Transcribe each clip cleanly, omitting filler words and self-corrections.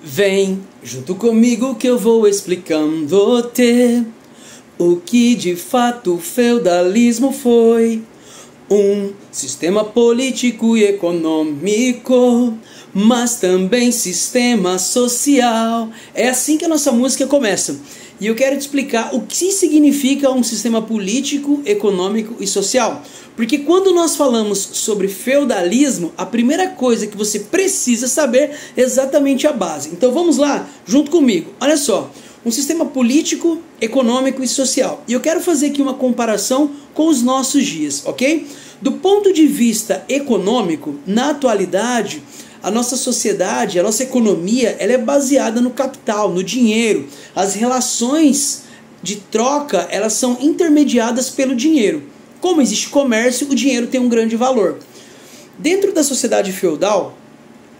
Vem junto comigo que eu vou explicando-te o que de fato o feudalismo foi. Um sistema político e econômico, mas também sistema social. É assim que a nossa música começa. E eu quero te explicar o que significa um sistema político, econômico e social. Porque quando nós falamos sobre feudalismo, a primeira coisa que você precisa saber é exatamente a base. Então vamos lá, junto comigo. Olha só, um sistema político, econômico e social. E eu quero fazer aqui uma comparação com os nossos dias, ok? Do ponto de vista econômico, na atualidade, a nossa sociedade, a nossa economia, ela é baseada no capital, no dinheiro. As relações de troca, elas são intermediadas pelo dinheiro. Como existe comércio, o dinheiro tem um grande valor. Dentro da sociedade feudal,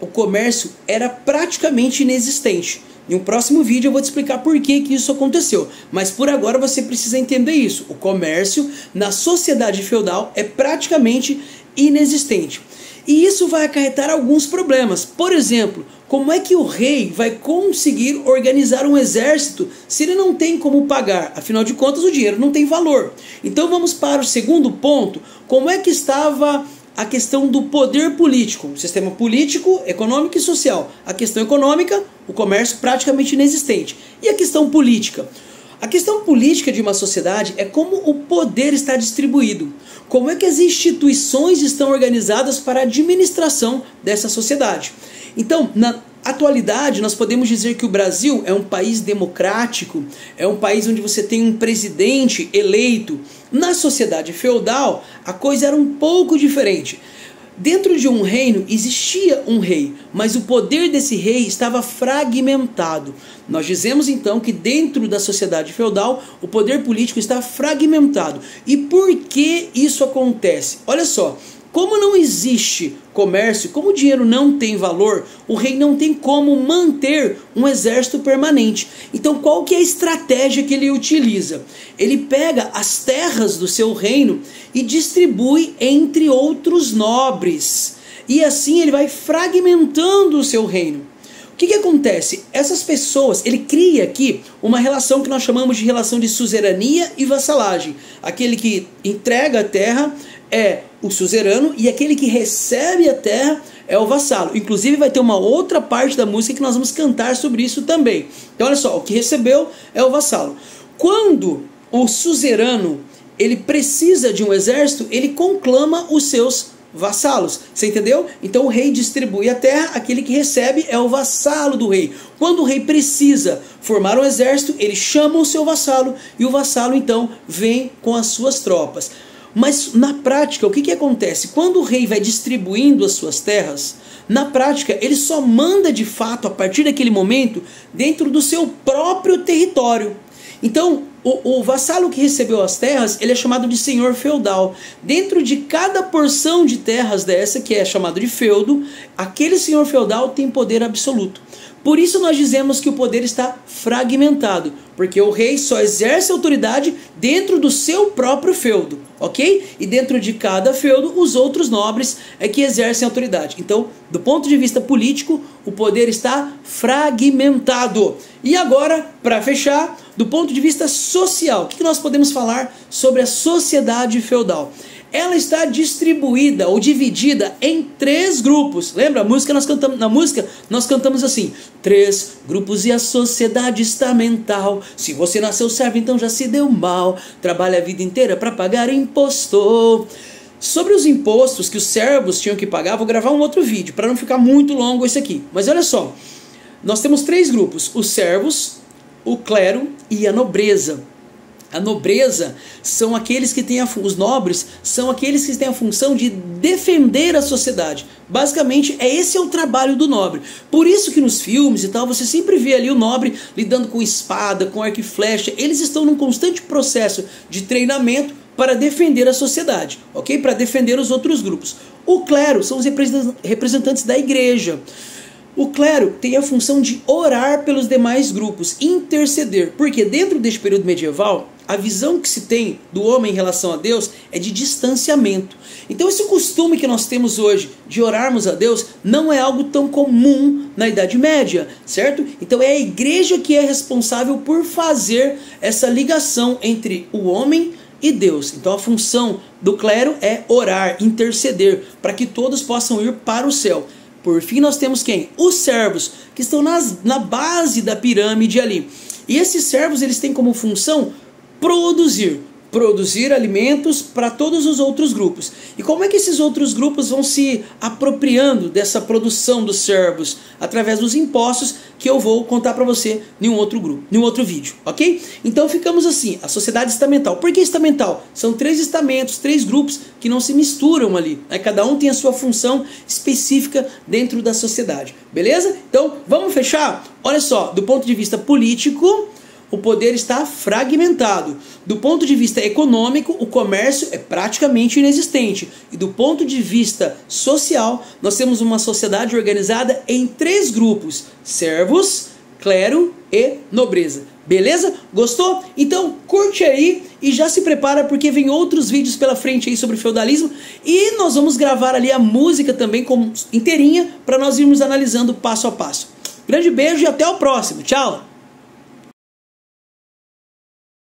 o comércio era praticamente inexistente. Em um próximo vídeo eu vou te explicar por que isso aconteceu. Mas por agora você precisa entender isso. O comércio na sociedade feudal é praticamente inexistente. E isso vai acarretar alguns problemas. Por exemplo, como é que o rei vai conseguir organizar um exército se ele não tem como pagar? Afinal de contas, o dinheiro não tem valor. Então vamos para o segundo ponto. Como é que estava a questão do poder político? O sistema político, econômico e social. A questão econômica, o comércio praticamente inexistente. E a questão política? A questão política de uma sociedade é como o poder está distribuído. Como é que as instituições estão organizadas para a administração dessa sociedade. Então, na atualidade, nós podemos dizer que o Brasil é um país democrático, é um país onde você tem um presidente eleito. Na sociedade feudal, a coisa era um pouco diferente. Dentro de um reino existia um rei, mas o poder desse rei estava fragmentado. Nós dizemos então que dentro da sociedade feudal o poder político está fragmentado. E por que isso acontece? Olha só, como não existe comércio, como o dinheiro não tem valor, o rei não tem como manter um exército permanente. Então qual que é a estratégia que ele utiliza? Ele pega as terras do seu reino e distribui entre outros nobres. E assim ele vai fragmentando o seu reino. O que acontece? Essas pessoas, ele cria aqui uma relação que nós chamamos de relação de suzerania e vassalagem. Aquele que entrega a terra é o suzerano e aquele que recebe a terra é o vassalo. Inclusive vai ter uma outra parte da música que nós vamos cantar sobre isso também. Então olha só, o que recebeu é o vassalo. Quando o suzerano ele precisa de um exército, ele conclama os seus vassalos. Você entendeu? Então o rei distribui a terra, aquele que recebe é o vassalo do rei. Quando o rei precisa formar um exército, ele chama o seu vassalo e o vassalo então vem com as suas tropas. Mas na prática, o que acontece? Quando o rei vai distribuindo as suas terras, na prática ele só manda de fato a partir daquele momento dentro do seu próprio território. Então o vassalo que recebeu as terras, ele é chamado de senhor feudal. Dentro de cada porção de terras dessa, que é chamado de feudo, aquele senhor feudal tem poder absoluto. Por isso nós dizemos que o poder está fragmentado, porque o rei só exerce autoridade dentro do seu próprio feudo, ok? E dentro de cada feudo, os outros nobres é que exercem autoridade. Então, do ponto de vista político, o poder está fragmentado. E agora, para fechar, do ponto de vista social, o que nós podemos falar sobre a sociedade feudal? Ela está distribuída ou dividida em 3 grupos. Lembra? Na música nós cantamos assim: 3 grupos e a sociedade estamental. Se você nasceu servo, então já se deu mal. Trabalha a vida inteira para pagar imposto. Sobre os impostos que os servos tinham que pagar, vou gravar um outro vídeo para não ficar muito longo esse aqui. Mas olha só, nós temos 3 grupos: os servos, o clero e a nobreza. A nobreza são aqueles que têm os nobres são aqueles que têm a função de defender a sociedade. Basicamente, esse é o trabalho do nobre. Por isso que nos filmes e tal, você sempre vê ali o nobre lidando com espada, com arco e flecha. Eles estão num constante processo de treinamento para defender a sociedade, ok? Para defender os outros grupos. O clero são os representantes da igreja. O clero tem a função de orar pelos demais grupos, interceder, porque dentro deste período medieval, a visão que se tem do homem em relação a Deus é de distanciamento. Então esse costume que nós temos hoje de orarmos a Deus não é algo tão comum na Idade Média, certo? Então é a igreja que é responsável por fazer essa ligação entre o homem e Deus. Então a função do clero é orar, interceder, para que todos possam ir para o céu. Por fim, nós temos quem? Os servos, que estão na base da pirâmide ali. E esses servos, eles têm como função produzir alimentos para todos os outros grupos. E como é que esses outros grupos vão se apropriando dessa produção dos servos? Através dos impostos, que eu vou contar para você em um outro vídeo, ok? Então ficamos assim, a sociedade estamental. Por que estamental? São 3 estamentos, 3 grupos que não se misturam ali, né? Cada um tem a sua função específica dentro da sociedade, beleza? Então vamos fechar? Olha só, do ponto de vista político, o poder está fragmentado. Do ponto de vista econômico, o comércio é praticamente inexistente. E do ponto de vista social, nós temos uma sociedade organizada em 3 grupos: servos, clero e nobreza. Beleza? Gostou? Então curte aí e já se prepara, porque vem outros vídeos pela frente aí sobre feudalismo. E nós vamos gravar ali a música também inteirinha, para nós irmos analisando passo a passo. Grande beijo e até o próximo. Tchau!